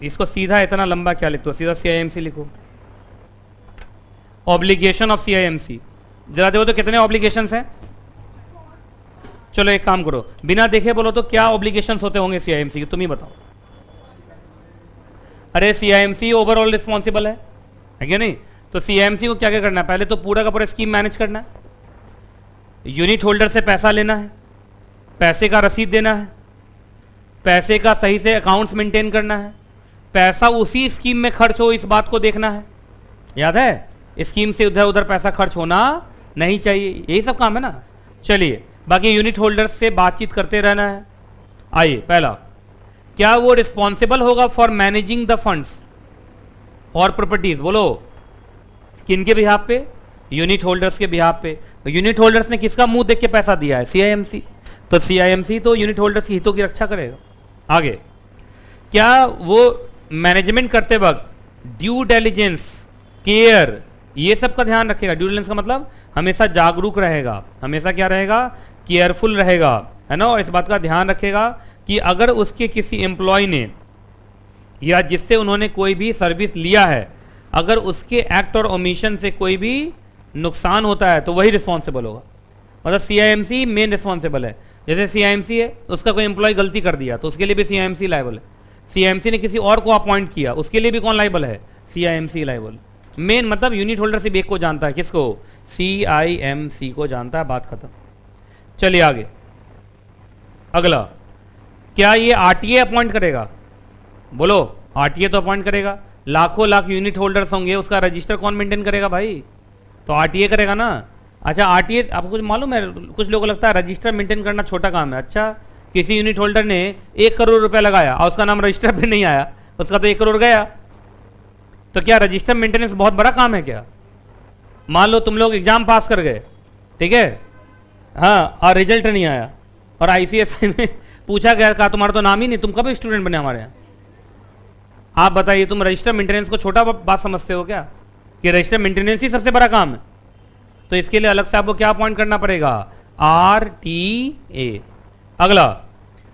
इसको सीधा इतना लंबा क्या लिखते हो, सीधा CIMC लिखो। ऑब्लिगेशन ऑफ CIMC जरा देखो तो कितने ऑब्लिगेशंस हैं। चलो एक काम करो, बिना देखे बोलो तो क्या ऑब्लिगेशंस होते होंगे CIMC के, तुम ही बताओ। अरे CIMC ओवरऑल रिस्पॉन्सिबल है क्या नहीं? तो CIMC को क्या क्या करना है, पहले तो पूरा का पूरा स्कीम मैनेज करना है, यूनिट होल्डर से पैसा लेना है, पैसे का रसीद देना है, पैसे का सही से अकाउंट्स मेंटेन करना है, पैसा उसी स्कीम में खर्च हो इस बात को देखना है। याद है, स्कीम से उधर उधर पैसा खर्च होना नहीं चाहिए, यही सब काम है ना। चलिए, बाकी यूनिट होल्डर से बातचीत करते रहना है। आइए, पहला, क्या वो रिस्पॉन्सिबल होगा फॉर मैनेजिंग द फंड्स और प्रॉपर्टीज? बोलो, किनके बिहाफ पे? यूनिट होल्डर्स के बिहाफ पे। तो यूनिट होल्डर्स ने किसका मुंह देख के पैसा दिया है? CIMC। तो CIMC तो यूनिट होल्डर्स की हितों की रक्षा करेगा। आगे, क्या वो मैनेजमेंट करते वक्त ड्यू डिलिजेंस, केयर, ये सब का ध्यान रखेगा? ड्यू डिलिजेंस का मतलब हमेशा जागरूक रहेगा, हमेशा क्या रहेगा, केयरफुल रहेगा, है ना। और इस बात का ध्यान रखेगा कि अगर उसके किसी एम्प्लॉय ने या जिससे उन्होंने कोई भी सर्विस लिया है, अगर उसके एक्ट और ओमिशन से कोई भी नुकसान होता है तो वही रिस्पॉन्सिबल होगा। मतलब CIMC मेन रिस्पॉन्सिबल है। जैसे CIMC है, उसका कोई एम्प्लॉय गलती कर दिया तो उसके लिए भी CIMC लायबल है। CIMC ने किसी और को अपॉइंट किया, उसके लिए भी कौन लायबल है? CIMC liable. मेन मतलब यूनिट होल्डर से एक को जानता है, किसको? CIMC को जानता है, बात खत्म। चलिए आगे, अगला, क्या ये RTA अपॉइंट करेगा? बोलो, RTA तो अपॉइंट करेगा। लाखों लाख यूनिट होल्डर्स होंगे, उसका रजिस्टर कौन मेंटेन करेगा भाई? तो RTA करेगा ना। अच्छा, RTA आपको कुछ मालूम है? कुछ लोगों को लगता है रजिस्टर मेंटेन करना छोटा काम है। अच्छा, किसी यूनिट होल्डर ने 1 करोड़ रुपया लगाया और उसका नाम रजिस्टर पे नहीं आया, उसका तो 1 करोड़ गया। तो क्या रजिस्टर मेंटेनेंस बहुत बड़ा काम है क्या? मान लो तुम लोग एग्जाम पास कर गए, ठीक है, हाँ, और रिजल्ट नहीं आया और ICSI में पूछा गया, कहा तुम्हारा तो नाम ही नहीं, तुम कब स्टूडेंट बने हमारे यहाँ? आप बताइए, तुम रजिस्टर मेंटेनेंस को छोटा बात समझते हो क्या? कि रजिस्टर मेंटेनेंस ही सबसे बड़ा काम है। तो इसके लिए अलग से आपको क्या अपॉइंट करना पड़ेगा? RTA। अगला,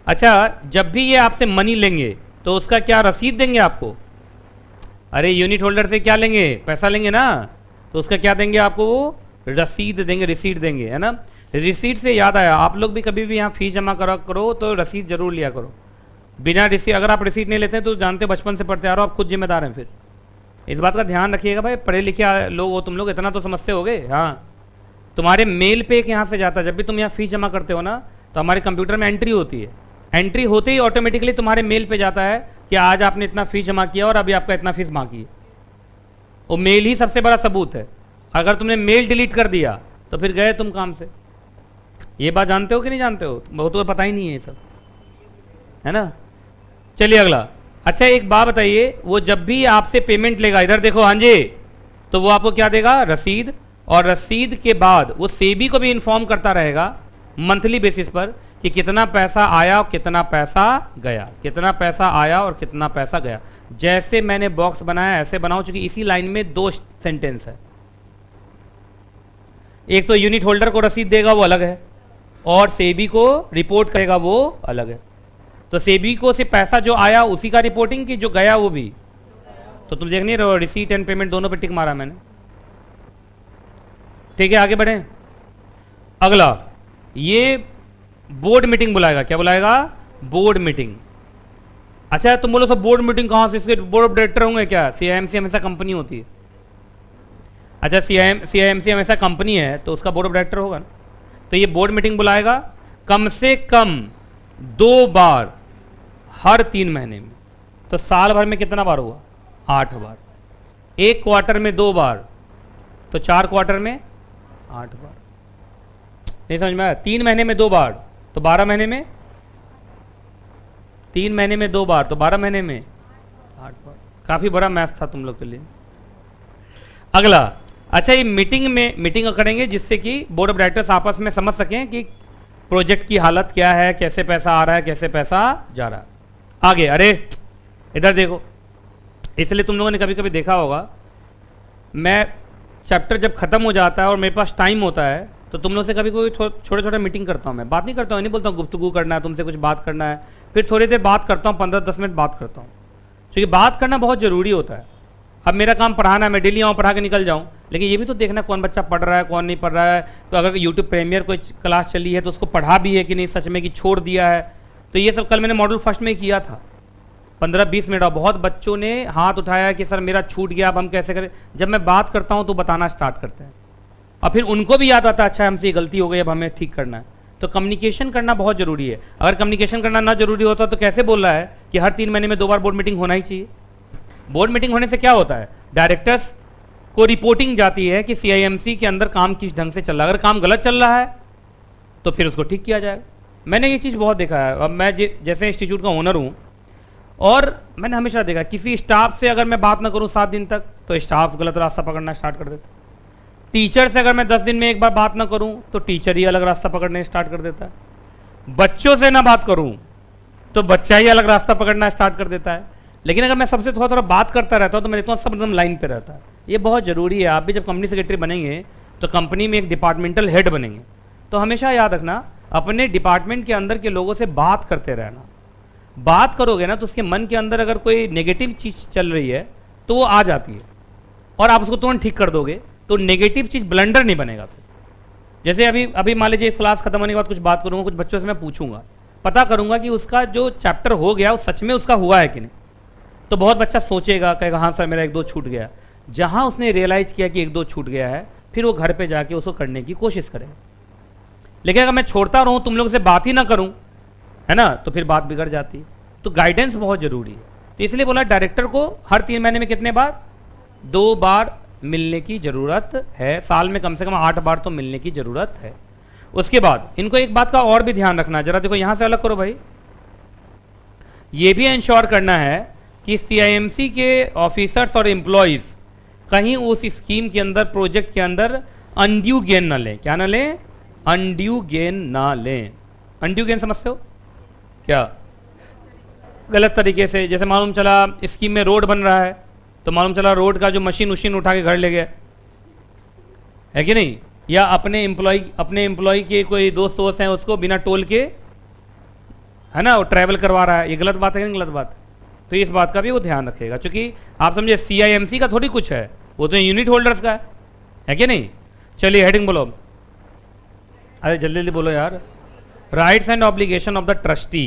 अच्छा, जब भी ये आपसे मनी लेंगे तो उसका क्या रसीद देंगे आपको? अरे यूनिट होल्डर से क्या लेंगे? पैसा लेंगे ना, तो उसका क्या देंगे आपको? वो रसीद देंगे, रिसीट देंगे, है ना। रिसीट से याद आया, आप लोग भी कभी भी यहाँ फीस जमा करो तो रसीद जरूर लिया करो। बिना रिसीट, अगर आप रिसीट नहीं लेते हैं तो जानते हो, बचपन से पढ़ते आ रहे हो, आप खुद जिम्मेदार हैं। फिर इस बात का ध्यान रखिएगा भाई, पढ़े लिखे लोग हो तुम लोग, इतना तो समझते होगे। हाँ, तुम्हारे मेल पे एक यहाँ से जाता है, जब भी तुम यहाँ फीस जमा करते हो ना तो हमारे कंप्यूटर में एंट्री होती है, एंट्री होते ही ऑटोमेटिकली तुम्हारे मेल पे जाता है कि आज आपने इतना फीस जमा किया और अभी आपका इतना फीस बाकी है। वो मेल ही सबसे बड़ा सबूत है। अगर तुमने मेल डिलीट कर दिया तो फिर गए तुम काम से। ये बात जानते हो कि नहीं जानते हो? बहुत तो पता ही नहीं है ये सब, है ना। चलिए अगला, अच्छा एक बात बताइए, वो जब भी आपसे पेमेंट लेगा, इधर देखो, हाँ जी, तो वो आपको क्या देगा? रसीद। और रसीद के बाद वो सेबी को भी इन्फॉर्म करता रहेगा मंथली बेसिस पर कि कितना पैसा आया और कितना पैसा गया, कितना पैसा आया और कितना पैसा गया। जैसे मैंने बॉक्स बनाया ऐसे बनाओ, चूंकि इसी लाइन में 2 सेंटेंस है। एक तो यूनिट होल्डर को रसीद देगा, वो अलग है, और सेबी को रिपोर्ट करेगा, वो अलग है। तो सेबी को सिर्फ पैसा जो आया उसी का रिपोर्टिंग, की जो गया वो भी? तो तुम देख नहीं रहे हो, रिसीट एंड पेमेंट दोनों पे टिक मारा मैंने। ठीक है, आगे बढ़े। अगला, ये बोर्ड मीटिंग बुलाएगा। क्या बुलाएगा? Board meeting. अच्छा, तुम बोलो सब बोर्ड मीटिंग कहां से? इसके बोर्ड ऑफ डायरेक्टर होंगे क्या? CIMC हमेशा कंपनी होती है। अच्छा, CIMC हमेशा कंपनी है तो उसका बोर्ड ऑफ डायरेक्टर होगा ना। तो ये बोर्ड मीटिंग बुलाएगा कम से कम 2 बार हर 3 महीने में। तो साल भर में कितना बार हुआ? 8 बार। 1 क्वार्टर में 2 बार, तो 4 क्वार्टर में 8 बार। नहीं समझ में आया? 3 महीने में 2 बार तो 12 महीने में, 3 महीने में 2 बार तो 12 महीने में 8 बार। काफी बड़ा मैथ था तुम लोग के लिए। अगला, अच्छा, ये मीटिंग करेंगे जिससे कि बोर्ड ऑफ डायरेक्टर्स आपस में समझ सकें कि प्रोजेक्ट की हालत क्या है, कैसे पैसा आ रहा है, कैसे पैसा जा रहा है। आगे, अरे इधर देखो, इसलिए तुम लोगों ने कभी कभी देखा होगा, मैं चैप्टर जब खत्म हो जाता है और मेरे पास टाइम होता है तो तुम लोग से कभी कोई छोटे छोटे मीटिंग करता हूँ। मैं बात नहीं करता हूँ, नहीं बोलता हूँ गुफ्तगू करना है, तुमसे कुछ बात करना है, फिर थोड़ी देर बात करता हूँ, 15-10 मिनट बात करता हूँ। क्योंकि बात करना बहुत ज़रूरी होता है। अब मेरा काम पढ़ाना है, मैं डेली आऊँ पढ़ा के निकल जाऊँ, लेकिन ये भी तो देखना कौन बच्चा पढ़ रहा है कौन नहीं पढ़ रहा है। तो अगर यूट्यूब प्रीमियर कोई क्लास चली है तो उसको पढ़ा भी है कि नहीं सच में, कि छोड़ दिया है। तो ये सब कल मैंने मॉडल फर्स्ट में किया था, 15-20 मिनट। और बहुत बच्चों ने हाथ उठाया कि सर मेरा छूट गया, अब हम कैसे करें। जब मैं बात करता हूँ तो बताना स्टार्ट करते हैं, और फिर उनको भी याद आता है अच्छा हमसे ये गलती हो गई, अब हमें ठीक करना है। तो कम्युनिकेशन करना बहुत जरूरी है। अगर कम्युनिकेशन करना ना जरूरी होता तो कैसे बोल रहा है कि हर 3 महीने में 2 बार बोर्ड मीटिंग होना ही चाहिए। बोर्ड मीटिंग होने से क्या होता है, डायरेक्टर्स को रिपोर्टिंग जाती है कि सीआईएमसी के अंदर काम किस ढंग से चल रहा है। अगर काम गलत चल रहा है तो फिर उसको ठीक किया जाएगा। मैंने ये चीज़ बहुत देखा है। अब मैं जैसे इंस्टीट्यूट का ओनर हूँ, और मैंने हमेशा देखा किसी स्टाफ से अगर मैं बात ना करूँ 7 दिन तक तो स्टाफ गलत रास्ता पकड़ना स्टार्ट कर देता है। टीचर से अगर मैं 10 दिन में एक बार बात ना करूं तो टीचर ही अलग रास्ता पकड़ने स्टार्ट कर देता है। बच्चों से ना बात करूं तो बच्चा ही अलग रास्ता पकड़ना स्टार्ट कर देता है। लेकिन अगर मैं सबसे थोड़ा थोड़ा बात करता रहता हूं तो मैं देखता हूँ सब एकदम लाइन पे रहता है। ये बहुत ज़रूरी है। आप भी जब कंपनी सेक्रेटरी बनेंगे तो कंपनी में एक डिपार्टमेंटल हेड बनेंगे, तो हमेशा याद रखना अपने डिपार्टमेंट के अंदर के लोगों से बात करते रहना। बात करोगे ना तो उसके मन के अंदर अगर कोई नेगेटिव चीज़ चल रही है तो वो आ जाती है, और आप उसको तुरंत ठीक कर दोगे तो नेगेटिव चीज़ ब्लंडर नहीं बनेगा। फिर जैसे अभी मान लीजिए क्लास खत्म होने के बाद कुछ बात करूंगा, कुछ बच्चों से मैं पूछूंगा, पता करूंगा कि उसका जो चैप्टर हो गया वो सच में उसका हुआ है कि नहीं। तो बहुत बच्चा सोचेगा, कहेगा हाँ सर मेरा 1-2 छूट गया। जहां उसने रियलाइज किया कि 1-2 छूट गया है, फिर वो घर पे जाके उसको करने की कोशिश करेगा। लेकिन अगर मैं छोड़ता रहूं, तुम लोगों से बात ही ना करूं, है ना, तो फिर बात बिगड़ जाती है। तो गाइडेंस बहुत जरूरी है। तो इसलिए बोला डायरेक्टर को हर 3 महीने में कितने बार, 2 बार मिलने की जरूरत है। साल में कम से कम 8 बार तो मिलने की जरूरत है। उसके बाद इनको एक बात का और भी ध्यान रखना, जरा देखो यहां से अलग करो भाई। ये भी इंश्योर करना है कि सीआईएमसी के ऑफिसर्स और एम्प्लॉयज कहीं उस स्कीम के अंदर, प्रोजेक्ट के अंदर अनड्यू गेन ना लें। क्या ना लें, अनड्यू गेन ना लें। अनड्यू गेन समझते हो क्या, गलत तरीके से। जैसे मालूम चला स्कीम में रोड बन रहा है तो मालूम चला रोड का जो मशीन उठा के घर ले गया, है कि नहीं, या अपने एम्प्लॉय के कोई दोस्त हैं उसको बिना टोल के, है ना, वो ट्रैवल करवा रहा है। ये गलत बात है कि नहीं गलत बात। तो इस बात का भी वो ध्यान रखेगा, क्योंकि आप समझे सीआईएमसी का थोड़ी कुछ है, वो तो यूनिट होल्डर्स का है कि नहीं। चलिए हेडिंग बोलो, अरे जल्दी जल्दी बोलो यार। Rights and obligation of the trustee.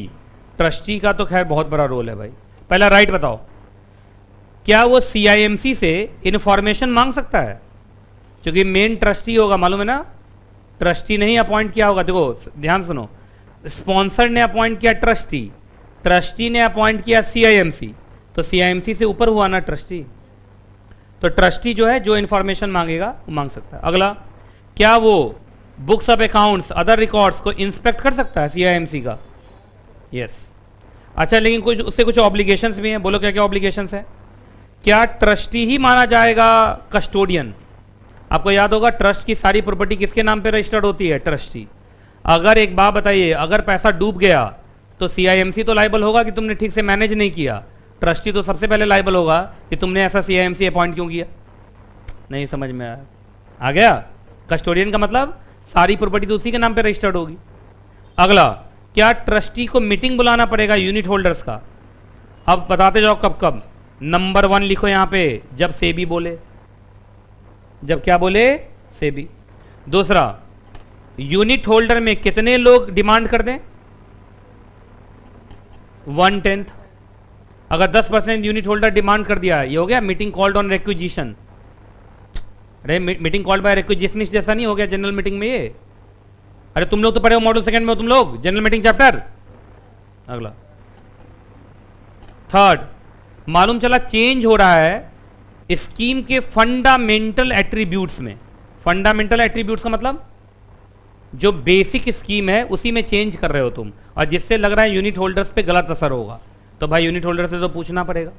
Trustee का तो खैर बहुत बड़ा रोल है भाई। पहला राइट बताओ, क्या वो सीआईएमसी से इंफॉर्मेशन मांग सकता है, क्योंकि मेन ट्रस्टी होगा, मालूम है ना। ट्रस्टी नहीं अपॉइंट किया होगा, देखो ध्यान सुनो, स्पॉन्सर ने अपॉइंट किया ट्रस्टी, ट्रस्टी ने अपॉइंट किया सीआईएमसी, तो सीआईएमसी से ऊपर हुआ ना ट्रस्टी। तो ट्रस्टी जो है जो इंफॉर्मेशन मांगेगा वो मांग सकता है। अगला, क्या वो books of accounts, other records को इंस्पेक्ट कर सकता है सीआईएमसी का? यस। अच्छा, लेकिन कुछ उससे कुछ ऑब्लिगेशंस भी हैं, बोलो क्या क्या ऑब्लिगेशंस हैं। क्या ट्रस्टी ही माना जाएगा कस्टोडियन? आपको याद होगा ट्रस्ट की सारी प्रॉपर्टी किसके नाम पे रजिस्टर्ड होती है, ट्रस्टी। अगर एक बात बताइए, अगर पैसा डूब गया तो सीआईएमसी तो लाइबल होगा कि तुमने ठीक से मैनेज नहीं किया, ट्रस्टी तो सबसे पहले लाइबल होगा कि तुमने ऐसा सीआईएमसी अपॉइंट क्यों किया। नहीं समझ में आया? आ गया? कस्टोडियन का मतलब सारी प्रॉपर्टी तो उसी के नाम पे रजिस्टर्ड होगी। अगला, क्या ट्रस्टी को मीटिंग बुलाना पड़ेगा यूनिट होल्डर्स का? अब बताते जाओ कब कब। नंबर 1 लिखो यहां पे, जब सेबी बोले। जब क्या बोले? सेबी। दूसरा, यूनिट होल्डर में कितने लोग डिमांड कर दें? 1/10। अगर 10% यूनिट होल्डर डिमांड कर दिया, ये हो गया मीटिंग कॉल्ड ऑन रिक्विजिशन। अरे मीटिंग कॉल्ड बाय रिक्विजिशनिस्ट जैसा नहीं हो गया जनरल मीटिंग में ये? अरे तुम लोग तो पढ़े हो मॉड्यूल 2 में हो तुम लोग, जनरल मीटिंग चैप्टर। अगला, थर्ड, मालूम चला चेंज हो रहा है स्कीम के फंडामेंटल एट्रीब्यूट्स में। फंडामेंटल एट्रीब्यूट्स का मतलब जो बेसिक स्कीम है उसी में चेंज कर रहे हो तुम, और जिससे लग रहा है यूनिट होल्डर्स पे गलत असर होगा, तो भाई यूनिट होल्डर से तो पूछना पड़ेगा।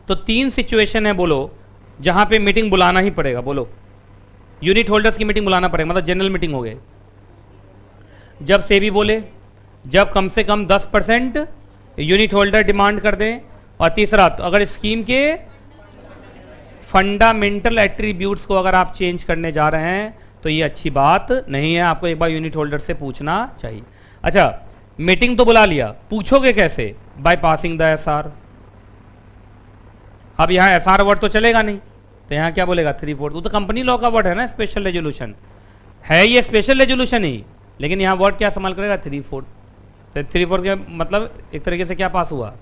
तो 3 सिचुएशन है बोलो जहां पे मीटिंग बुलाना ही पड़ेगा। बोलो, यूनिट होल्डर्स की मीटिंग बुलाना पड़ेगा, मतलब जनरल मीटिंग हो गई। जब सेबी बोले, जब कम से कम 10% यूनिट होल्डर डिमांड कर दें, और तीसरा, तो अगर स्कीम के फंडामेंटल एट्रीब्यूट्स को अगर आप चेंज करने जा रहे हैं तो ये अच्छी बात नहीं है, आपको एक बार यूनिट होल्डर से पूछना चाहिए। अच्छा, मीटिंग तो बुला लिया, पूछोगे कैसे? By passing the SR. अब यहाँ SR वर्ड तो चलेगा नहीं, तो यहाँ क्या बोलेगा 3/4। वो तो कंपनी लॉ का वर्ड है ना, स्पेशल रेजोल्यूशन है, ये स्पेशल रेजोल्यूशन ही, लेकिन यहाँ वर्ड क्या इस्तेमाल करेगा 3/4। तो 3/4 का मतलब एक तरीके से क्या पास हुआ,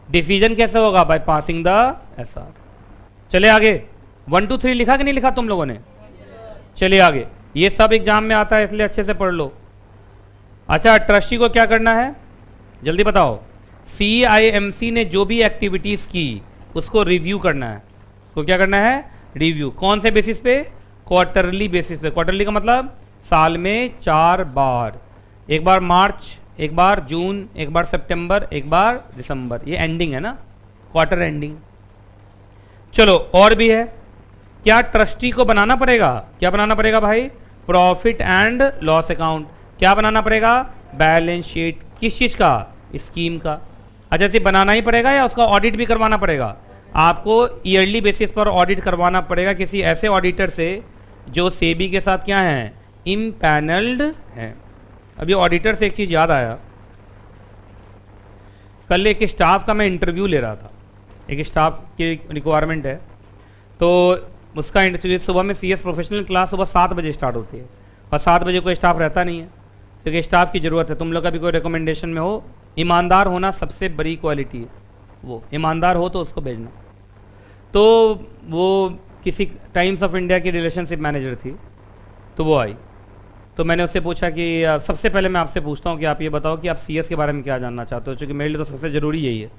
डिसीजन कैसे होगा, बाय पासिंग द SR। चले आगे, 1 2 3 लिखा कि नहीं लिखा तुम लोगों ने? चलिए आगे, ये सब एग्जाम में आता है इसलिए अच्छे से पढ़ लो। अच्छा, ट्रस्टी को क्या करना है जल्दी बताओ। CIMC ने जो भी एक्टिविटीज की उसको रिव्यू करना है। उसको क्या करना है? रिव्यू। कौन से बेसिस पे? क्वार्टरली बेसिस पे। क्वार्टरली का मतलब साल में 4 बार, एक बार मार्च, एक बार जून, एक बार सितंबर, एक बार दिसंबर। ये एंडिंग है ना, क्वार्टर एंडिंग। चलो और भी है, क्या ट्रस्टी को बनाना पड़ेगा? क्या बनाना पड़ेगा भाई? Profit and loss account. क्या बनाना पड़ेगा? Balance sheet. किस चीज का? स्कीम का। अच्छा, सिर्फ बनाना ही पड़ेगा या उसका ऑडिट भी करवाना पड़ेगा? आपको ईयरली बेसिस पर ऑडिट करवाना पड़ेगा किसी ऐसे ऑडिटर से जो सेबी के साथ क्या है? इम्पैनल्ड है। अभी ऑडिटर से एक चीज याद आया, कल एक स्टाफ का मैं इंटरव्यू ले रहा था, एक स्टाफ की रिक्वायरमेंट है, तो उसका इंटरव्यू सुबह में CS प्रोफेशनल क्लास सुबह 7 बजे स्टार्ट होती है और 7 बजे कोई स्टाफ रहता नहीं है, क्योंकि स्टाफ की ज़रूरत है। तुम लोग का भी कोई रिकमेंडेशन में हो, ईमानदार होना सबसे बड़ी क्वालिटी है, वो ईमानदार हो तो उसको भेजना। तो वो किसी टाइम्स ऑफ इंडिया की रिलेशनशिप मैनेजर थी, तो वो आई, तो मैंने उससे पूछा कि सबसे पहले मैं आपसे पूछता हूँ कि आप ये बताओ कि आप CS के बारे में क्या जानना चाहते हो, क्योंकि मेरे लिए तो सबसे ज़रूरी यही है।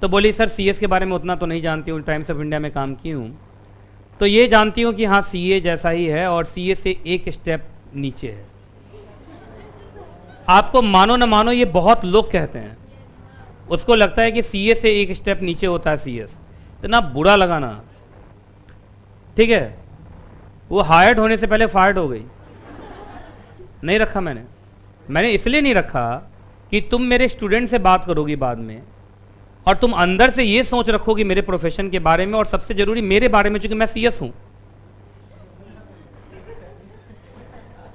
तो बोली सर CS के बारे में उतना तो नहीं जानती हूँ, टाइम्स ऑफ इंडिया में काम की हूँ, तो ये जानती हूँ कि हाँ CA जैसा ही है और CA से एक स्टेप नीचे है। आपको मानो न मानो ये बहुत लोग कहते हैं, उसको लगता है कि CA से एक स्टेप नीचे होता है CS। इतना बुरा लगा ना, ठीक है, वो हायर्ड होने से पहले फायर्ड हो गई। नहीं रखा मैंने इसलिए नहीं रखा कि तुम मेरे स्टूडेंट से बात करोगी बाद में और तुम अंदर से ये सोच रखोगी मेरे प्रोफेशन के बारे में और सबसे जरूरी मेरे बारे में, चूंकि मैं CS हूं।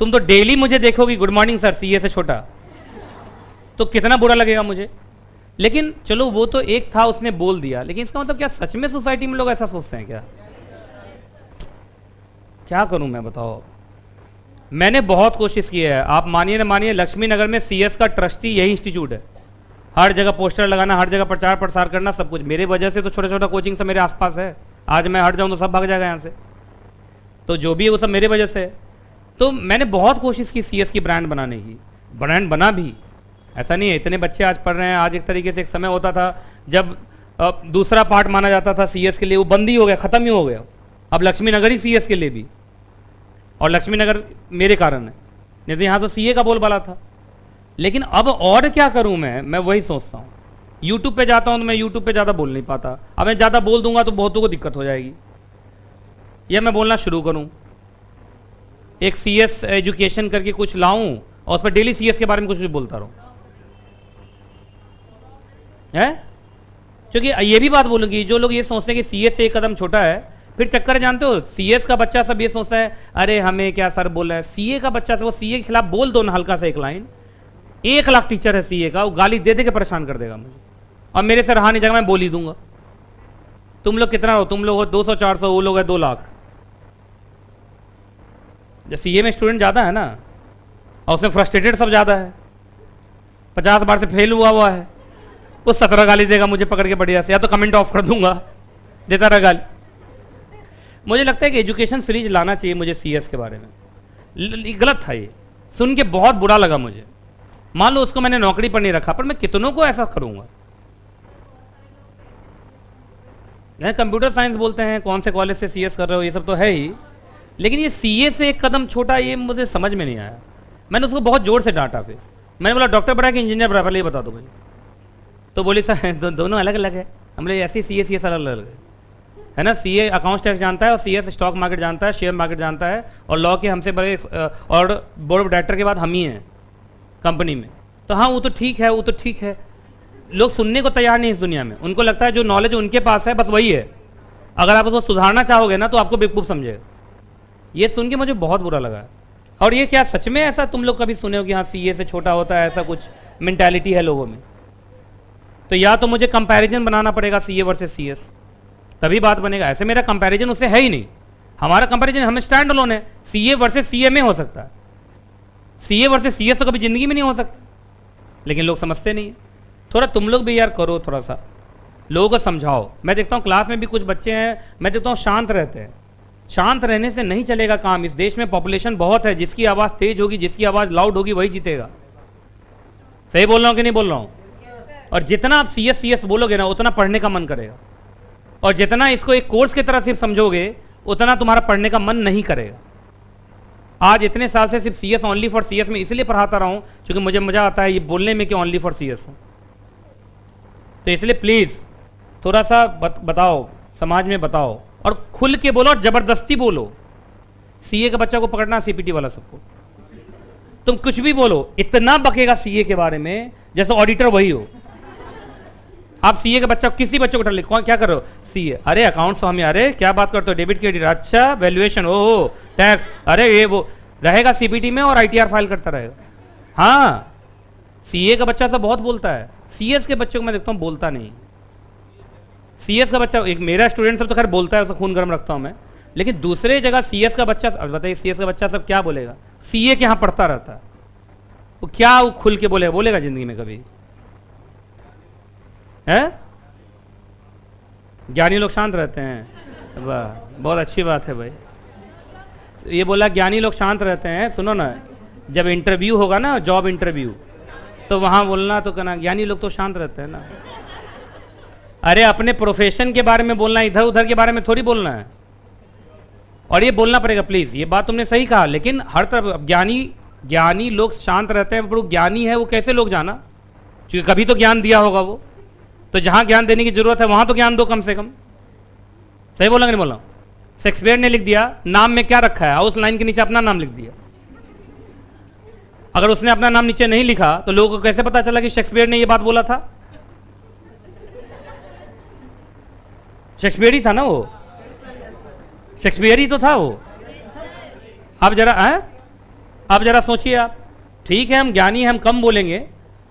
तुम तो डेली मुझे देखोगी, गुड मॉर्निंग सर, CA से छोटा, तो कितना बुरा लगेगा मुझे। लेकिन चलो वो तो एक था, उसने बोल दिया, लेकिन इसका मतलब क्या सच में सोसाइटी में लोग ऐसा सोचते हैं? क्या करूं मैं, बताओ। मैंने बहुत कोशिश की है, आप मानिए ना मानिए, लक्ष्मी नगर में CS का ट्रस्टी यही इंस्टीट्यूट है। हर जगह पोस्टर लगाना, हर जगह प्रचार प्रसार करना, सब कुछ मेरे वजह से तो छोटा छोटा कोचिंग सब मेरे आसपास है। आज मैं हट जाऊं तो सब भाग जाएगा यहाँ से, तो जो भी है वो सब मेरे वजह से है। तो मैंने बहुत कोशिश की CS की ब्रांड बनाने की, ब्रांड बना भी, ऐसा नहीं है। इतने बच्चे आज पढ़ रहे हैं। आज एक तरीके से एक समय होता था जब दूसरा पार्ट माना जाता था CS के लिए, वो बंद ही हो गया, ख़त्म ही हो गया। अब लक्ष्मी नगर ही CS के लिए भी, और लक्ष्मी नगर मेरे कारण है, नहीं तो यहाँ तो CA का बोलबाला था। लेकिन अब और क्या करूँ मैं वही सोचता हूँ। यूट्यूब पे जाता हूँ तो मैं यूट्यूब पे ज़्यादा बोल नहीं पाता। अब मैं ज़्यादा बोल दूंगा तो बहुतों को दिक्कत हो जाएगी, या मैं बोलना शुरू करूँ, एक CS एजुकेशन करके कुछ लाऊं और उस पर डेली CS के बारे में कुछ भी बोलता रहूं, है? क्योंकि ये भी बात बोलूंगी, जो लोग ये सोचते हैं कि CS से एक कदम छोटा है, फिर चक्कर जानते हो, CS का बच्चा सब ये सोचता है अरे हमें क्या सर बोल रहा है। CA का बच्चा से वो CA के खिलाफ बोल दो ना हल्का सा एक लाइन, 1 लाख टीचर है CA का, वो गाली दे दे के परेशान कर देगा मुझे, और मेरे से रहा नहीं जगह मैं बोल ही दूंगा। तुम लोग कितना हो? तुम लोग हो 200-400, वो लोग है 2 लाख। CA में स्टूडेंट ज़्यादा है ना, और उसमें फ्रस्ट्रेटेड सब ज़्यादा है, 50 बार से फेल हुआ है, वो 17 गाली देगा मुझे पकड़ के बढ़िया से, या तो कमेंट ऑफ कर दूंगा, देता रहा गाली। मुझे लगता है कि एजुकेशन सीरीज लाना चाहिए मुझे CS के बारे में। गलत था ये, सुन के बहुत बुरा लगा मुझे। मान लो उसको मैंने नौकरी पर नहीं रखा, पर मैं कितनों को ऐसा करूंगा। कंप्यूटर साइंस बोलते हैं, कौन से कॉलेज से CS कर रहे हो, ये सब तो है ही, लेकिन ये CA से एक कदम छोटा, ये मुझे समझ में नहीं आया। मैंने उसको बहुत जोर से डांटा, फिर मैंने बोला डॉक्टर बना कि इंजीनियर बना, पहले ये बता दो मुझे। तो बोली सर दोनों अलग अलग है। हम लोग ऐसी CS अलग अलग है ना। CA अकाउंट्स टैक्स जानता है और CS स्टॉक मार्केट जानता है, शेयर मार्केट जानता है, और लॉ के हमसे बड़े और बोर्ड ऑफ डायरेक्टर के बाद हम ही हैं कंपनी में। तो हाँ वो तो ठीक है, वो तो ठीक है। लोग सुनने को तैयार नहीं इस दुनिया में, उनको लगता है जो नॉलेज उनके पास है बस वही है, अगर आप उसको सुधारना चाहोगे ना तो आपको बेवकूफ़ समझेगा। ये सुन के मुझे बहुत बुरा लगा। और ये क्या सच में ऐसा तुम लोग कभी सुने हो कि हाँ CA से छोटा होता है, ऐसा कुछ मेंटालिटी है लोगों में? तो या तो मुझे कंपैरिजन बनाना पड़ेगा सीए वर्सेस सीएस, तभी बात बनेगा। ऐसे मेरा कंपैरिजन उससे है ही नहीं, हमारा कंपैरिजन हमें स्टैंड अलोन है। सीए वर्सेस सीए में हो सकता है, सीए वर्सेस सीएस तो कभी जिंदगी में नहीं हो सकता, लेकिन लोग समझते नहीं है। थोड़ा तुम लोग भी यार करो, थोड़ा सा लोगों को समझाओ। मैं देखता हूँ क्लास में भी कुछ बच्चे हैं, मैं देखता हूँ शांत रहते हैं। शांत रहने से नहीं चलेगा काम। इस देश में पॉपुलेशन बहुत है, जिसकी आवाज़ तेज होगी, जिसकी आवाज़ लाउड होगी, वही जीतेगा। सही बोल रहा हूँ कि नहीं बोल रहा हूँ? और जितना आप सीएस सीएस बोलोगे ना, उतना पढ़ने का मन करेगा, और जितना इसको एक कोर्स की तरह सिर्फ समझोगे, उतना तुम्हारा पढ़ने का मन नहीं करेगा। आज इतने साल से सिर्फ सीएस, ओनली फॉर सीएस में इसलिए पढ़ाता रहा हूँ क्योंकि मुझे मजा आता है ये बोलने में कि ओनली फॉर सीएस हूँ। तो इसलिए प्लीज थोड़ा सा बताओ, समाज में बताओ, और खुल के बोलो और जबरदस्ती बोलो। सीए के बच्चा को पकड़ना, सीपीटी वाला सबको, तुम कुछ भी बोलो, इतना बकेगा सीए के बारे में जैसे ऑडिटर वही हो। आप सीए के बच्चा, किसी बच्चे को उठा ले, कौन क्या कर रहे हो? सीए, अरे अकाउंट्स हमें, अरे क्या बात करते हो, डेबिट क्रेडिट, अच्छा वैल्यूएशन, ओहो टैक्स, अरे ये वो रहेगा सीपीटी में और आईटीआर फाइल करता रहेगा। हाँ, सीए का बच्चा सब बहुत बोलता है, सीएस के बच्चे को मैं देखता हूँ बोलता नहीं। सीएस का बच्चा, एक मेरा स्टूडेंट सब तो खैर बोलता है, उसका खून गर्म रखता हूँ मैं, लेकिन दूसरे जगह सीएस का बच्चा, बताइए सीएस का बच्चा सब क्या बोलेगा? सीए के यहाँ पढ़ता रहता है, वो क्या वो खुल के बोलेगा जिंदगी में कभी? है? ज्ञानी लोग शांत रहते हैं, वाह बहुत अच्छी बात है भाई। ये बोला ज्ञानी लोग शांत रहते हैं। सुनो ना, जब इंटरव्यू होगा ना, जॉब इंटरव्यू, तो वहां बोलना तो कहना ज्ञानी लोग तो शांत रहते हैं ना। अरे अपने प्रोफेशन के बारे में बोलना, इधर उधर के बारे में थोड़ी बोलना है। और ये बोलना पड़ेगा प्लीज, ये बात तुमने सही कहा, लेकिन हर तरफ ज्ञानी लोग शांत रहते हैं। पर वो ज्ञानी है वो कैसे लोग जाना, क्योंकि कभी तो ज्ञान दिया होगा वो, तो जहां ज्ञान देने की जरूरत है वहां तो ज्ञान दो कम से कम। सही बोला कि नहीं बोला? शेक्सपियर ने लिख दिया, नाम में क्या रखा है, हाउस लाइन के नीचे अपना नाम लिख दिया। अगर उसने अपना नाम नीचे नहीं लिखा तो लोगों को कैसे पता चला कि शेक्सपियर ने यह बात बोला था? शेक्सपियर ही था ना वो, शेक्सपियर ही तो था वो। अब जरा सोचिए आप। ठीक है हम ज्ञानी हैं, हम कम बोलेंगे,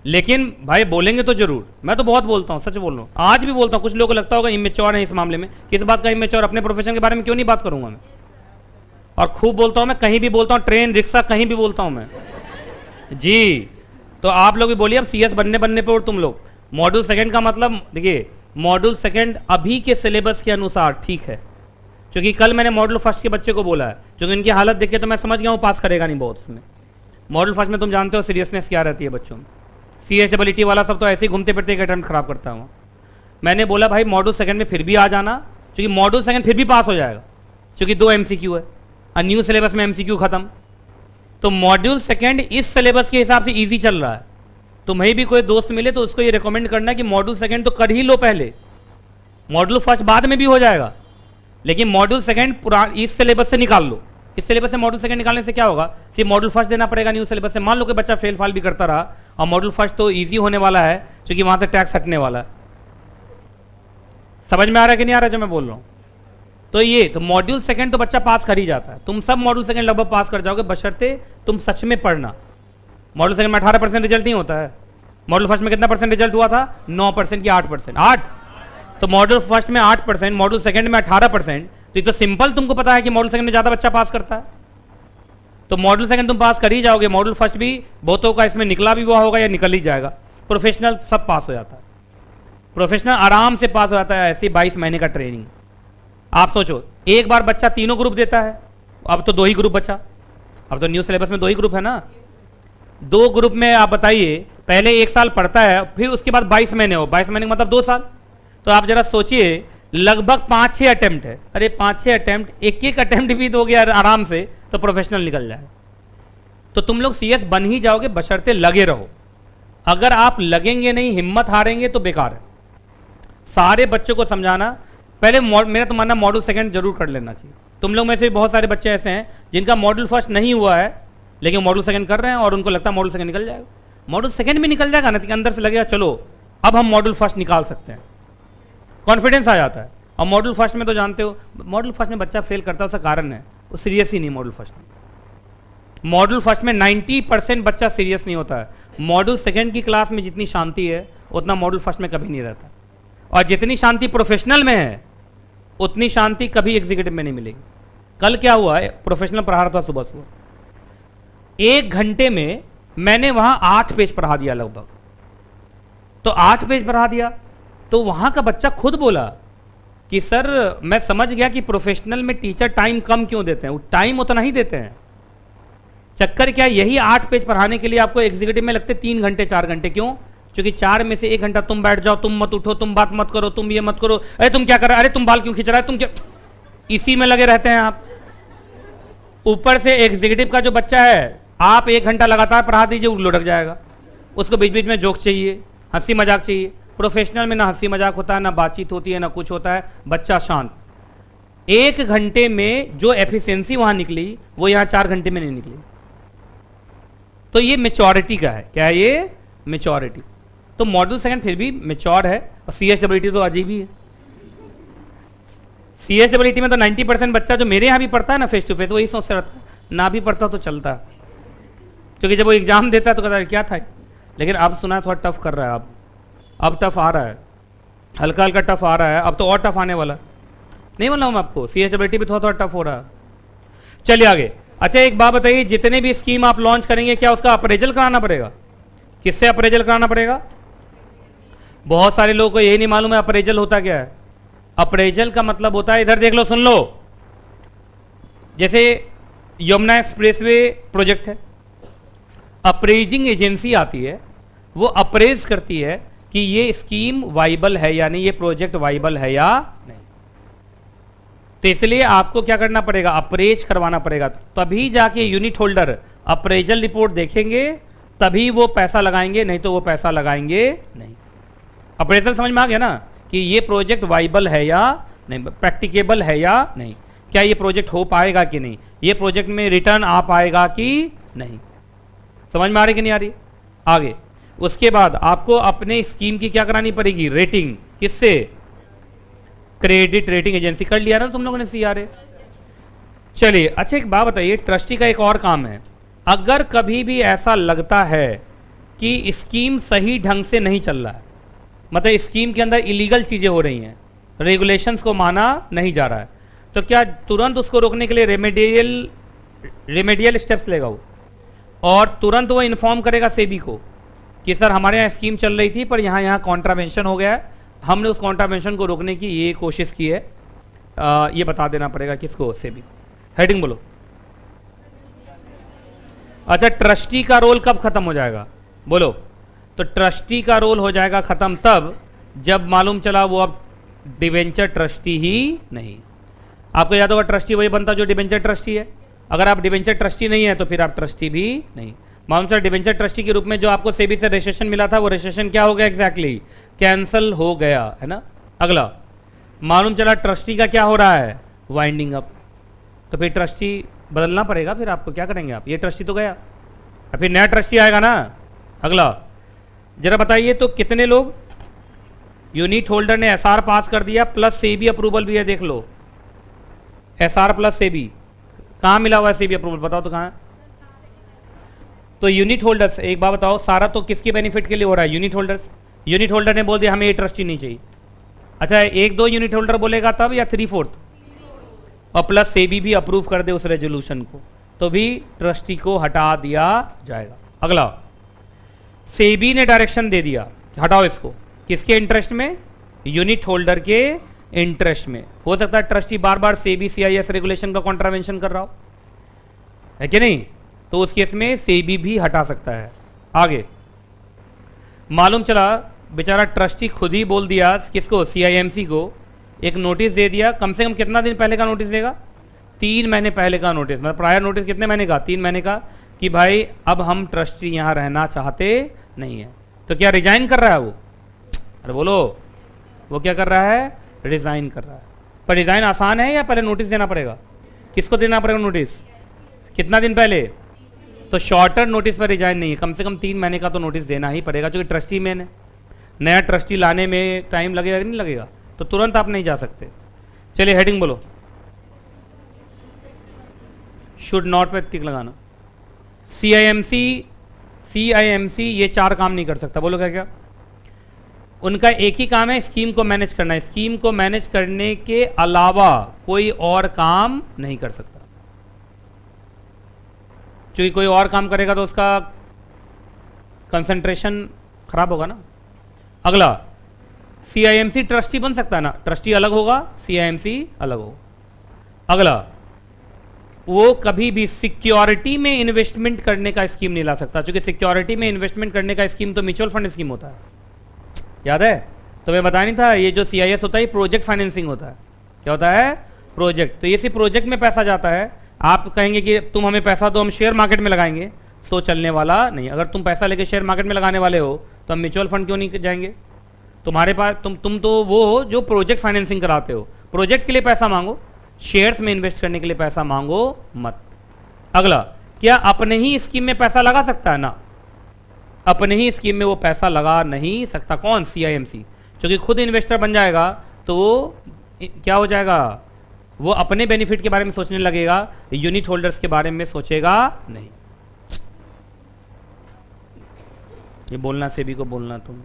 लेकिन भाई बोलेंगे तो जरूर। मैं तो बहुत बोलता हूँ, सच बोल रहा हूँ, आज भी बोलता हूँ। कुछ लोगों को लगता होगा इमेच्योर है इस मामले में, किस बात का इमेच्योर? अपने प्रोफेशन के बारे में क्यों नहीं बात करूंगा मैं? और खूब बोलता हूँ मैं, कहीं भी बोलता हूँ, ट्रेन रिक्शा कहीं भी बोलता हूँ मैं जी। तो आप लोग भी बोलिए अब सीएस बनने पे, और तुम लोग मॉड्यूल सेकंड का मतलब देखिए, मॉड्यूल सेकंड अभी के सिलेबस के अनुसार ठीक है, क्योंकि कल मैंने मॉड्यूल फर्स्ट के बच्चे को बोला है, क्योंकि इनकी हालत देखे तो मैं समझ गया हूँ पास करेगा नहीं बहुत उसमें। मॉड्यूल फर्स्ट में तुम जानते हो सीरियसनेस क्या रहती है बच्चों में, CHEE वाला सब तो ऐसे ही घूमते फिरते एक अटेम्प्ट खराब करता हूँ। मैंने बोला भाई मॉड्यूल सेकंड में फिर भी आ जाना, क्योंकि मॉड्यूल सेकंड फिर भी पास हो जाएगा, क्योंकि 2 MCQ है और न्यू सिलेबस में MCQ खत्म। तो मॉड्यूल सेकंड इस सिलेबस के हिसाब से ईजी चल रहा है। तुम्हें भी कोई दोस्त मिले तो उसको ये रिकमेंड करना कि मॉड्यूल सेकंड तो कर ही लो पहले, मॉड्यूल फर्स्ट बाद में भी हो जाएगा, लेकिन मॉड्यूल सेकंड इस सिलेबस से निकाल लो। इस सिलेबस से मॉड्यूल सेकंड निकालने से क्या होगा, सिर्फ मॉड्यूल फर्स्ट देना पड़ेगा न्यू सिलेबस से। मान लो कि बच्चा फेल फाल भी करता रहा, और मॉड्यूल फर्स्ट तो इजी होने वाला है क्योंकि वहां से टैक्स हटने वाला है। समझ में आ रहा है कि नहीं आ रहा है जो मैं बोल रहा हूं? तो ये तो मॉड्यूल सेकंड तो बच्चा पास कर ही जाता है। तुम सब मॉड्यूल सेकंड लगभग पास कर जाओगे, बशर्ते तुम सच में पढ़ना। मॉड्यूल सेकंड में 18% रिजल्ट नहीं होता है। मॉड्यूल फर्स्ट में कितना परसेंट रिजल्ट हुआ था? 9% की 8%, 8। तो मॉड्यूल फर्स्ट में 8%, मॉड्यूल सेकंड में 18%। तो ये तो सिंपल, तुमको पता है कि मॉड्यूल सेकंड में ज्यादा बच्चा पास करता है, तो मॉड्यूल सेकंड तुम पास कर ही जाओगे। मॉड्यूल फर्स्ट भी बहुतों का इसमें निकला भी हुआ होगा या निकल ही जाएगा। प्रोफेशनल सब पास हो जाता है, प्रोफेशनल आराम से पास हो जाता है। ऐसी 22 महीने का ट्रेनिंग। आप सोचो, एक बार बच्चा तीनों ग्रुप देता है, अब तो 2 ही ग्रुप बचा। अब तो न्यू सिलेबस में 2 ही ग्रुप है ना। 2 ग्रुप में आप बताइए, पहले 1 साल पढ़ता है, फिर उसके बाद 22 महीने हो, 22 महीने मतलब 2 साल। तो आप जरा सोचिए, लगभग 5-6 अटेम्प्ट है। अरे 5-6 अटेम्प्ट, एक अटेम्प्ट भी दोगे आराम से तो प्रोफेशनल निकल जाए। तो तुम लोग सीएस बन ही जाओगे, बशर्ते लगे रहो। अगर आप लगेंगे नहीं, हिम्मत हारेंगे तो बेकार है। सारे बच्चों को समझाना, पहले मेरा तो मानना मॉड्यूल सेकंड जरूर कर लेना चाहिए। तुम लोग में से भी बहुत सारे बच्चे ऐसे हैं जिनका मॉड्यूल फर्स्ट नहीं हुआ है, लेकिन मॉड्यूल सेकंड कर रहे हैं और उनको लगता है मॉड्यूल सेकंड निकल जाएगा। मॉड्यूल सेकंड में निकल जाएगा ना, तो अंदर से लगेगा चलो अब हम मॉड्यूल फर्स्ट निकाल सकते हैं, कॉन्फिडेंस आ जाता है। और मॉड्यूल फर्स्ट में तो जानते हो, मॉड्यूल फर्स्ट में बच्चा फेल करता है, उसका कारण है वो सीरियस ही नहीं। मॉड्यूल फर्स्ट में, मॉड्यूल फर्स्ट में 90% बच्चा सीरियस नहीं होता है। मॉड्यूल सेकंड की क्लास में जितनी शांति है उतना मॉड्यूल फर्स्ट में कभी नहीं रहता। और जितनी शांति प्रोफेशनल में है उतनी शांति कभी एग्जीक्यूटिव में नहीं मिलेगी। कल क्या हुआ है, प्रोफेशनल पढ़ा रहा था सुबह सुबह, 1 घंटे में मैंने वहां 8 पेज पढ़ा दिया लगभग। तो 8 पेज पढ़ा दिया तो वहां का बच्चा खुद बोला कि सर मैं समझ गया कि प्रोफेशनल में टीचर टाइम कम क्यों देते हैं, वो टाइम उतना ही देते हैं। चक्कर क्या, यही 8 पेज पढ़ाने के लिए आपको एग्जीक्यूटिव में लगते 3 घंटे 4 घंटे। क्यों? क्योंकि 4 में से 1 घंटा तुम बैठ जाओ, तुम मत उठो, तुम बात मत करो, तुम ये मत करो, अरे तुम क्या कर रहे, अरे तुम बाल क्यों खींच रहा है, तुम क्या, इसी में लगे रहते हैं आप। ऊपर से एग्जीक्यूटिव का जो बच्चा है, आप 1 घंटा लगातार पढ़ा दीजिए, वो लुढ़क जाएगा, उसको बीच बीच में जोक चाहिए, हंसी मजाक चाहिए। प्रोफेशनल में ना हंसी मजाक होता है, ना बातचीत होती है, ना कुछ होता है, बच्चा शांत। 1 घंटे में जो एफिशिएंसी वहां निकली वो यहां 4 घंटे में नहीं निकली। तो ये मेच्योरिटी का है। क्या है ये? मेच्योरिटी। तो मॉड्यूल सेकंड फिर भी मेच्योर है, और CHWT तो अजीब ही है। CHWT में तो 90% बच्चा जो मेरे यहाँ भी पढ़ता है ना फेस टू फेस, वही सोचता रहता है, ना भी पढ़ता तो चलता है, क्योंकि जब वो एग्जाम देता है तो कहता है क्या था। लेकिन अब सुना है थोड़ा टफ कर रहा है, अब टफ आ रहा है, हल्का हल्का टफ आ रहा है, अब तो और टफ आने वाला। नहीं बोला हूँ आपको, CHWT भी थोड़ा थोड़ा टफ हो रहा है। चलिए आगे। अच्छा एक बात बताइए, जितने भी स्कीम आप लॉन्च करेंगे क्या उसका अप्रेजल कराना पड़ेगा? किससे अप्रेजल कराना पड़ेगा? बहुत सारे लोगों को यही नहीं मालूम है अप्रेजल होता क्या है। अप्रेजल का मतलब होता है, इधर देख लो, सुन लो, जैसे यमुना एक्सप्रेसवे प्रोजेक्ट है, अप्रेजिंग एजेंसी आती है, वो अप्रेज करती है कि ये स्कीम वाइबल है या नहीं, ये प्रोजेक्ट वाइबल है या नहीं। तो इसलिए आपको क्या करना पड़ेगा? अप्रेज करवाना पड़ेगा, तभी जाके यूनिट होल्डर अप्रेजल रिपोर्ट देखेंगे, तभी वो पैसा लगाएंगे, नहीं तो वो पैसा लगाएंगे नहीं। अप्रेजल समझ में आ गया ना, कि ये प्रोजेक्ट वाइबल है या नहीं, प्रैक्टिकेबल है या नहीं, क्या ये प्रोजेक्ट हो पाएगा कि नहीं, ये प्रोजेक्ट में रिटर्न आ पाएगा कि नहीं। समझ में आ रही कि नहीं आ रही? आगे उसके बाद आपको अपने स्कीम की क्या करानी पड़ेगी? रेटिंग। किससे? Credit rating agency. कर लिया ना तुम लोगों ने CRA। चलिए अच्छा एक बात बताइए, ट्रस्टी का एक और काम है, अगर कभी भी ऐसा लगता है कि स्कीम सही ढंग से नहीं चल रहा है, मतलब स्कीम के अंदर इलीगल चीजें हो रही हैं, रेगुलेशंस को माना नहीं जा रहा है, तो क्या तुरंत उसको रोकने के लिए रेमेडियल स्टेप्स लेगा वो, और तुरंत वो इन्फॉर्म करेगा सेबी को कि सर हमारे यहाँ स्कीम चल रही थी पर यहाँ कॉन्ट्रावेंशन हो गया है, हमने उस कॉन्ट्रावेंशन को रोकने की ये कोशिश की है, ये बता देना पड़ेगा किसको? सेबी को। हेडिंग बोलो। अच्छा ट्रस्टी का रोल कब खत्म हो जाएगा? बोलो। तो ट्रस्टी का रोल हो जाएगा खत्म तब जब मालूम चला वो अब डिवेंचर ट्रस्टी ही नहीं। आपको याद होगा ट्रस्टी वही बनता जो डिवेंचर ट्रस्टी है। अगर आप डिवेंचर ट्रस्टी नहीं है तो फिर आप ट्रस्टी भी नहीं। मालूम चला डिवेंचर ट्रस्टी के रूप में जो आपको सेबी से रजिस्ट्रेशन मिला था वो रजिस्ट्रेशन क्या हो गया? एग्जैक्टली कैंसल हो गया है ना। अगला मालूम चला ट्रस्टी का क्या हो रहा है? Winding up. तो फिर ट्रस्टी बदलना पड़ेगा, फिर आपको क्या करेंगे आप? ये ट्रस्टी तो गया, अब फिर नया ट्रस्टी आएगा ना। अगला जरा बताइए तो कितने लोग, यूनिट होल्डर ने SR पास कर दिया प्लस सेबी अप्रूवल भी है, देख लो SR प्लस सेबी कहाँ मिला हुआ है? सेबी अप्रूवल बताओ तो कहाँ है? तो यूनिट होल्डर्स, एक बात बताओ, सारा तो किसके बेनिफिट के लिए हो रहा है? Unit holders. यूनिट होल्डर ने बोल दिया हमें ये ट्रस्टी नहीं चाहिए। अच्छा 1-2 यूनिट होल्डर बोलेगा तब, या 3/4? और प्लस सेबी भी अप्रूव कर दे उस रेजोल्यूशन को, तो भी ट्रस्टी को हटा दिया जाएगा। अगला सेबी ने डायरेक्शन दे दिया हटाओ इसको, किसके इंटरेस्ट में? यूनिट होल्डर के इंटरेस्ट में। हो सकता है ट्रस्टी बार बार सेबी CIS रेगुलेशन का कॉन्ट्रावेंशन कर रहा हो, है कि नहीं, तो उस केस में सेबी भी हटा सकता है। आगे मालूम चला बेचारा ट्रस्टी खुद ही बोल दिया किसको? CIMC को एक नोटिस दे दिया। कम से कम कितना दिन पहले का नोटिस देगा? 3 महीने पहले का नोटिस। मतलब प्रायर नोटिस कितने महीने का? 3 महीने का, कि भाई अब हम ट्रस्टी यहाँ रहना चाहते नहीं है। तो क्या रिजाइन कर रहा है वो? अरे बोलो, वो क्या कर रहा है? रिजाइन कर रहा है। पर रिजाइन आसान है या पहले नोटिस देना पड़ेगा? किसको देना पड़ेगा नोटिस? कितना दिन पहले? तो शॉर्टर नोटिस पर रिजाइन नहीं है, कम से कम 3 महीने का तो नोटिस देना ही पड़ेगा, क्योंकि ट्रस्टी मेन है। नया ट्रस्टी लाने में टाइम लगेगा कि नहीं लगेगा? तो तुरंत आप नहीं जा सकते। चलिए हेडिंग बोलो। शुड नॉट पे टिक लगाना। CIMC ये 4 काम नहीं कर सकता। बोलो क्या क्या? उनका एक ही काम है स्कीम को मैनेज करना। स्कीम को मैनेज करने के अलावा कोई और काम नहीं कर सकता, क्योंकि कोई और काम करेगा तो उसका कंसंट्रेशन खराब होगा ना। अगला, सीआईएमसी ट्रस्टी बन सकता है ना, ट्रस्टी अलग होगा, सीआईएमसी अलग होगा। अगला, वो कभी भी सिक्योरिटी में इन्वेस्टमेंट करने का स्कीम नहीं ला सकता, क्योंकि सिक्योरिटी में इन्वेस्टमेंट करने का स्कीम तो म्यूचुअल फंड स्कीम होता है, याद है? तो मैं बताया नहीं था, ये जो सीआईएस होता है प्रोजेक्ट फाइनेंसिंग होता है। क्या होता है? प्रोजेक्ट। तो ये सिर्फ प्रोजेक्ट में पैसा जाता है। आप कहेंगे कि तुम हमें पैसा दो, हम शेयर मार्केट में लगाएंगे, सो चलने वाला नहीं। अगर तुम पैसा लेके शेयर मार्केट में लगाने वाले हो तो हम म्यूचुअल फंड क्यों नहीं जाएंगे? तुम्हारे पास तुम तो वो हो जो प्रोजेक्ट फाइनेंसिंग कराते हो। प्रोजेक्ट के लिए पैसा मांगो, शेयर्स में इन्वेस्ट करने के लिए पैसा मांगो मत। अगला, क्या अपने ही स्कीम में पैसा लगा सकता है? ना, अपने ही स्कीम में वो पैसा लगा नहीं सकता। कौन? सीआईएमसी। क्योंकि खुद इन्वेस्टर बन जाएगा तो वो क्या हो जाएगा, वो अपने बेनिफिट के बारे में सोचने लगेगा, यूनिट होल्डर्स के बारे में सोचेगा नहीं। ये बोलना सेबी को बोलना तुम।